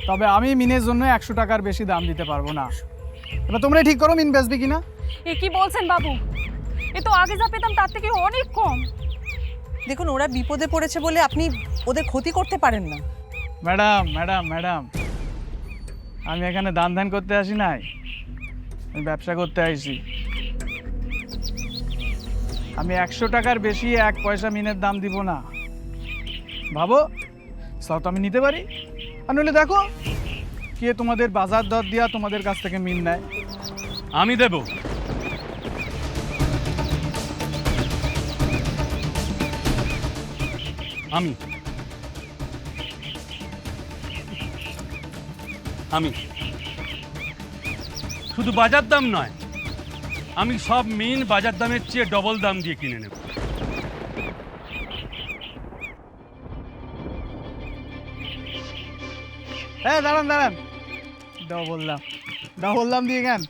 তবে আমি মিনের জন্য 100 টাকার বেশি দাম দিতে পারবো না। এবার তোমরাই ঠিক করো মিন বেচবি কিনা। এ কি বলছেন বাবু? এ তো আগে যা পেতাম তার থেকে অনেক কম। দেখুন, ওরা বিপদে পড়েছে বলে আপনি ওদের ক্ষতি করতে পারেন না। ম্যাডাম ম্যাডাম ম্যাডাম, আমি এখানে দান ধ্যান করতে আসি নাই, আমি ব্যবসা করতে আসি। আমি 100 টাকার বেশি 1 পয়সা মিনের দাম দিব না। ভাবো তাও তো আমি নিতে পারি, আর নইলে দেখো কে তোমাদের বাজার দর দিয়া তোমাদের কাছ থেকে মিন নেয়। আমি দেব। আমি আমি শুধু বাজার দাম নয়, আমি সব মিন বাজার দামের চেয়ে ডবল দাম দিয়ে কিনে নেব। হ্যাঁ দাঁড়ান দাঁড়ান, ডবল দাম দিয়ে কেন?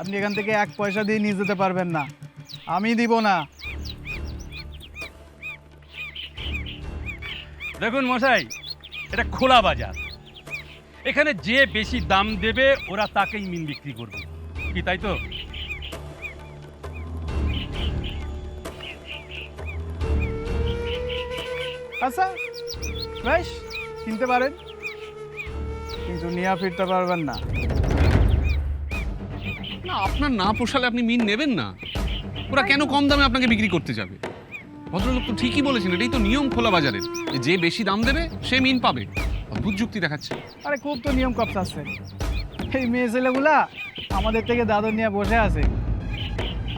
আপনি এখান থেকে 1 পয়সা দিয়ে নিয়ে যেতে পারবেন না, আমি দিব না। দেখুন মশাই, এটা খোলা বাজার, এখানে যে বেশি দাম দেবে ওরা তাকেই মিন বিক্রি করবে, কি তাই তো? আচ্ছা বেশ, কিনতে পারেন, কিন্তু নিয়ে ফিরতে পারবেন না। না, আপনার না পোষালে আপনি মিন নেবেন না। ওরা কেন কম দামে আপনাকে বিক্রি করতে যাবে? ভদ্রলোক তো ঠিকই বলেছেন, এটাই তো নিয়ম খোলা বাজারের, যে বেশি দাম দেবে সে মিন পাবে। অদ্ভুত যুক্তি দেখাচ্ছে। আরে খুব তো নিয়ম কপসাচ্ছে, এই মেয়ে ছেলেগুলা আমাদের থেকে দাদর নিয়ে বসে আছে,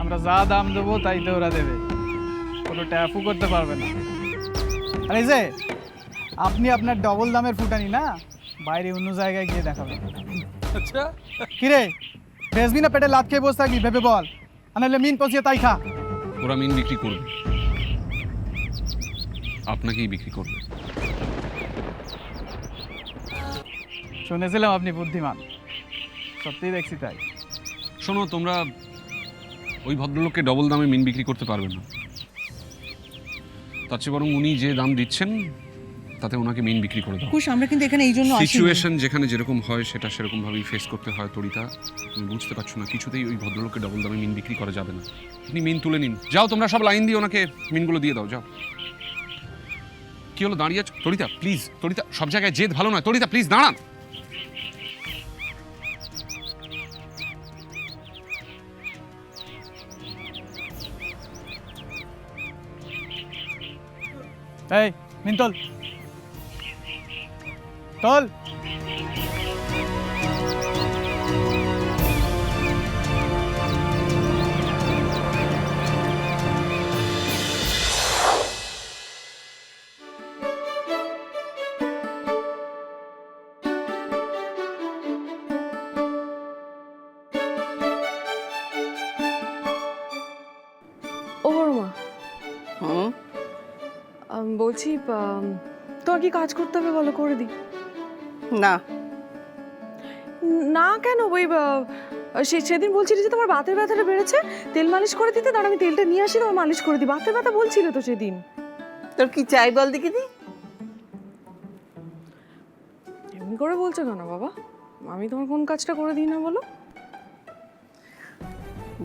আমরা যা দাম দেবো তাই তো ওরা দেবে, কোনো ট্যাফু করতে পারবে না। আর এই যে আপনি আপনার ডবল দামের ফুটানি না বাইরে অন্য জায়গায় গিয়ে দেখাবেন। আচ্ছা, কিরে বেচবি না পেটে লাত খেয়ে বসে থাকবি? ভেবে বল, আনালে মিন পচিয়ে তাই খা। ওরা মিন বিক্রি করবে, আপনাকেই বিক্রি করবে। শুনেছিলাম আপনি বুদ্ধিমান, সত্যিই দেখছি তাই। শোনো, তোমরা ওই ভদ্রলোককে ডবল দামে মিন বিক্রি করতে পারবে না। তার চেয়ে বরং উনি যে দাম দিচ্ছেন তাতে ওনাকে মিন বিক্রি করে দাও। কুশ, আমরা কিন্তু এখানে এই জন্য আসিনি। সিচুয়েশন যেখানে যেরকম হয় সেটা সেরকম ভাবেই ফেস করতে হয়। তরিতা, তুমি বুঝতে পারছো না, কিছুতেই ওই ভদ্রলোককে ডবল দামে মিন বিক্রি করা যাবে না। আপনি মিন তুলে নিন, যাও তোমরা সব লাইন দিয়ে ওনাকে মিনগুলো দিয়ে দাও, যাও। কি হলো, দাঁড়িয়ে আছো? তরিতা প্লিজ, তরিতা, সব জায়গায় জেদ ভালো নয়। তরিতা প্লিজ দাঁড়ান। এই মিন তোল তোল। ও বড়মা, বলছি তোমার কি কাজ করতে হবে বলো, করে দিই। না না কেন? ওই সেদিন বলছিলি যে তোমার বাতের ব্যথাটা বেড়েছে, তেল মালিশ করে দিতে। দাঁড়া আমি তেলটা নিয়ে আসি, তোমার মালিশ করে দিই। বাতের ব্যথা বলছিলে তো সেদিন। তোর কি চাই বল দেখি দি। এমনি করে বলছো কেন বাবা? আমি তোমার কোন কাজটা করে দিই না বলো?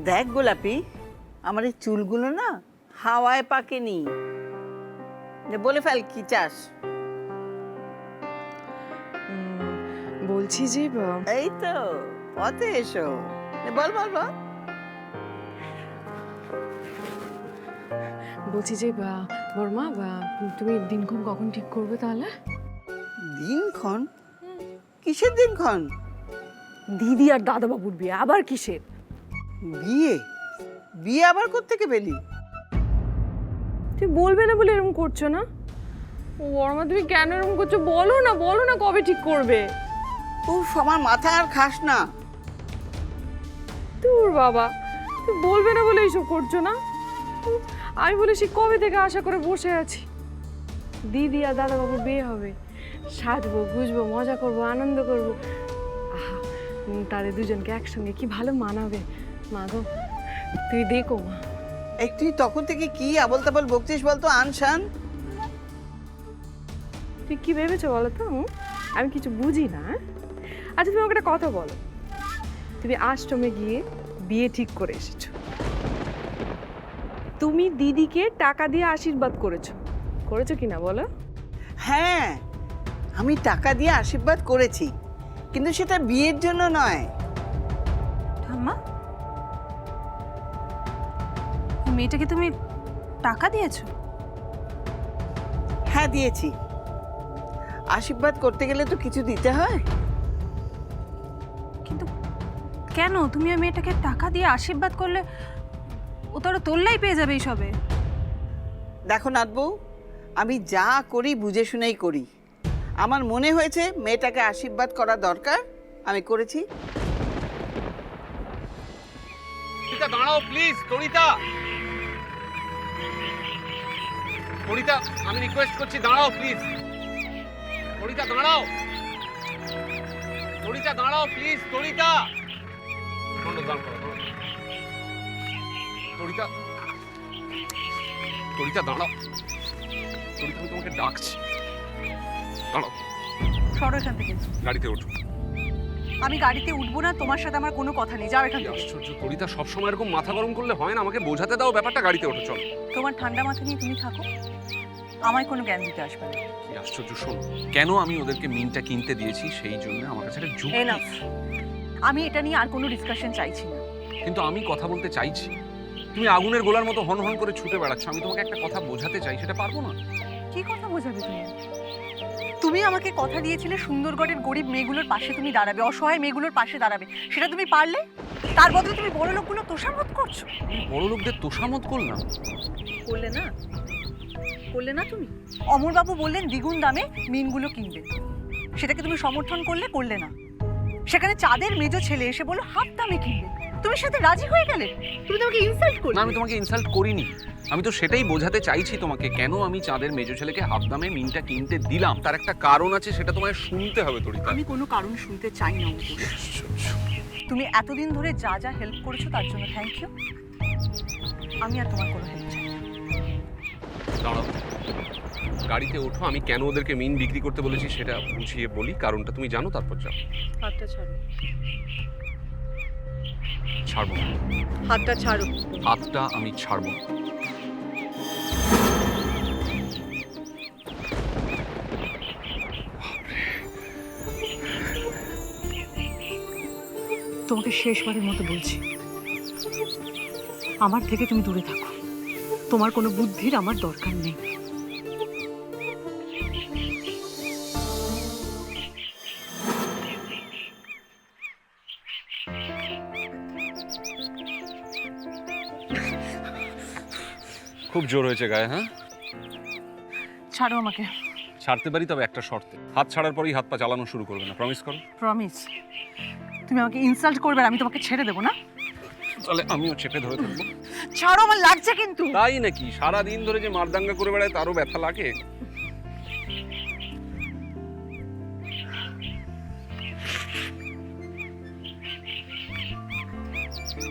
দেখ গোলাপি, আমার এই চুলগুলো না হাওয়ায় পাকেনি, বলে ফেল কি চাস। বলছি যে এই তো পথে এসো, বল বল বল। বলছি যে বড়মা, তুমি দিনক্ষণ কখন ঠিক করবে তাহলে? দিনক্ষণ? কিসের দিনক্ষণ? দিদি আর দাদাবাবুর বিয়ে। আবার কিসের বিয়ে? বিয়ে আবার কোত্থেকে পেলি? তুই বলবে না বলে এরকম করছো না? ও বড়মা, তুমি কেন এরকম করছো? বলো না, বলো না কবে ঠিক করবে। উফ, আমার মাথা আর খাস না। তোর বাবা, তুই বলবে না বলে এইসব করছো না? আমি বলি সে কবে থেকে আশা করে বসে আছি, দিদি আর দাদাবাবুর বিয়ে হবে, সাজবো গুজবো, মজা করবো, আনন্দ করবো। আহা, তাদের দুজনকে একসঙ্গে কি ভালো মানাবে। মা গো, তুই দেখো মা। তুই তখন থেকে কি আবল তাবল বকছিস বলতো? আনশান তুই কি ভেবেছো বলো তো? আমি কিছু বুঝি না। আচ্ছা তুমি আমাকে একটা কথা বলো, তুমি আশ্রমে গিয়ে বিয়ে ঠিক করে এসেছো, তুমি দিদিকে টাকা দিয়ে আশীর্বাদ করেছো, করেছো কি না বলো? হ্যাঁ, আমি টাকা দিয়ে আশীর্বাদ করেছি, কিন্তু সেটা বিয়ের জন্য নয়। ঠাম্মা, এই মেয়েটাকে তুমি টাকা দিয়েছো? হ্যাঁ, দিয়েছি। আশীর্বাদ করতে গেলে তো কিছু দিতে হয়। কিন্তু কেন? তুমি ওই মেয়েটাকে টাকা দিয়ে আশীর্বাদ করলে ও তো আরো তোল্লাই পেয়ে যাবে এইসবে। দেখো নাতবউ, আমি যা করি বুঝে শুনেই করি। আমার মনে হয়েছে মেয়েটাকে আশীর্বাদ করা দরকার, আমি করেছি। তরিতা দাঁড়াও প্লিজ। তরিতা, তরিতা আমি রিকোয়েস্ট করছি, দাঁড়াও প্লিজ। তরিতা দাঁড়াও, তরিতা দাঁড়াও প্লিজ। তরিতা, তরিতা, তরিতা দাঁড়াও। তরিতা, আমি তোমাকে ডাকছি, দাঁড়াও। সরো এখান থেকে। গাড়িতে ওঠো। আমি গাড়িতে উঠবো না, তোমার সাথে আমার কোনো কথা নেই, যাও এখান কি থেকে। আশ্চর্য তরিতা, সবসময় এরকম মাথা গরম করলে হয় না, আমাকে বোঝাতে দাও ব্যাপারটা। গাড়িতে ওঠো, চল। তোমার ঠান্ডা মাথা নিয়ে তুমি থাকো, আমায় কোনো জ্ঞান দিতে আসবে না। কি আশ্চর্য। শোনো, কেন আমি ওদেরকে মিনটা কিনতে দিয়েছি সেই জন্য আমার কাছে একটা যুক্তি। Enough. আমি এটা নিয়ে আর কোনো ডিসকাশন চাইছি না। কিন্তু আমি কথা বলতে চাইছি। তুমি আগুনের গোলার মতো হন হন করে ছুটে বেড়াচ্ছ, আমি তোমাকে একটা কথা বোঝাতে চাই, সেটা পারবো না। কি কথা বোঝাবে তুমি? তুমি আমাকে কথা দিয়েছিলে সুন্দরগড়ের গরিব মেয়েগুলোর পাশে তুমি দাঁড়াবে, অসহায় মেয়েগুলোর পাশে দাঁড়াবে, সেটা তুমি পারলে? তার বদলে তুমি বড় লোকগুলো তোষামত করছো। বড় লোকদের তোষামত করলাম? করলে না, করলে না তুমি। অমরবাবু বললেন দ্বিগুণ দামে মিনগুলো কিনবে, সেটাকে তুমি সমর্থন করলে, করলে না। সেখানে চাঁদের মেজো ছেলে এসে বললো হাফ দামে কিনবে, তুমি সাথে রাজি হয়ে গেলে। তুমি তোমাকে ইনসাল্ট করলে। না, আমি তোমাকে ইনসাল্ট করিনি। আমি তো সেটাই বোঝাতে চাইছি তোমাকে, কেন আমি চাঁদের মেজো ছেলেকে হাফ দামে মিনটা কিনতে দিলাম। তার একটা কারণ আছে, সেটা তোমায় শুনতে হবে তরিতা। আমি কোনো কারণ শুনতে চাই না অঙ্কুশ। তুমি এতদিন ধরে যা যা হেল্প করেছো তার জন্য থ্যাংক ইউ। আমি আর তোমার কোনো হেল্প চাই না। দাঁড়াও, গাড়িতে ওঠো। আমি কেন ওদেরকে মিন বিক্রি করতে বলেছি সেটা বুঝিয়ে বলি, কারণটা তুমি জানো, তারপর যাও। হাতটা ছাড়ো, ছাড়বো না। হাতটা ছাড়ো। হাতটা আমি ছাড়বো না। তোমাকে শেষবারের মতো বলছি, আমার থেকে তুমি দূরে থাকো। তোমার কোনো বুদ্ধির আমার দরকার নেই। খুব জোর হয়েছে গায়ে। হ্যাঁ, ছাড়ো আমাকে। ছাড়তে পারি, তবে একটা শর্তে। হাত ছাড়ার পরেই হাত পা চালানো শুরু করবে না, প্রমিস করো। প্রমিস। তুমি আমাকে ইনসাল্ট করবে আর আমি তোমাকে ছেড়ে দেবো না। তাহলে আমিও চেপে ধরে থাকবো। ছাড়ো, আমার লাগছে কিন্তু। তাই নাকি? সারা দিন ধরে যে মারদাঙ্গা করে বেড়ায় তারও ব্যথা লাগে?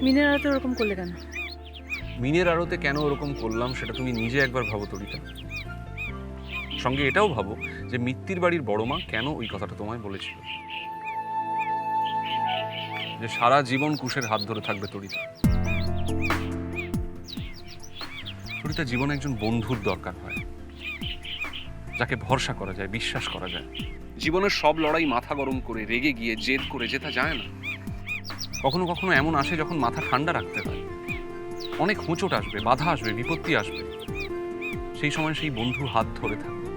মিনের আড়াতে ওরকম করলে কেন? মিনের আড়তে কেন ওরকম করলাম সেটা তুমি নিজে একবার ভাবো তরিতা। সঙ্গে এটাও ভাবো যে মিত্তির বাড়ির বড় মা কেন ওই কথাটা তোমায় বলেছিল, যে সারা জীবন কুশের হাত ধরে থাকবে তরিতা। তরিতা, জীবনে একজন বন্ধুর দরকার হয়, যাকে ভরসা করা যায়, বিশ্বাস করা যায়। জীবনের সব লড়াই মাথা গরম করে, রেগে গিয়ে, জেদ করে জেতা যায় না। কখনো কখনো এমন আসে যখন মাথা ঠান্ডা রাখতে হয়। অনেক হোঁচট আসবে, বাধা আসবে, বিপত্তি আসবে। সেই সময় সেই বন্ধুর হাত ধরে থাকবে,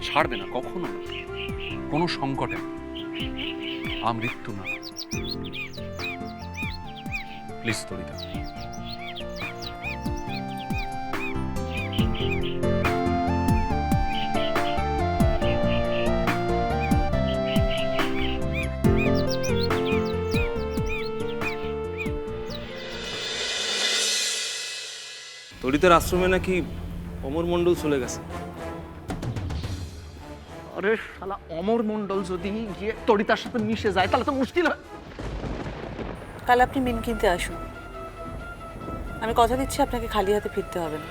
ছাড়বে না, কখনো না, কোনো সংকটে না, আমৃত্যু না। প্লিজ তরিতা। তরিতার আশ্রমে নাকি অমর মণ্ডল চলে গেছে। আরে শালা, অমর মণ্ডল যদি গিয়ে তরিতার সাথে মিশে যায় তাহলে তো মুশকিল হয়। কাল আপনি মিন কিনতে আসুন, আমি কথা দিচ্ছি আপনাকে খালি হাতে ফিরতে হবে না।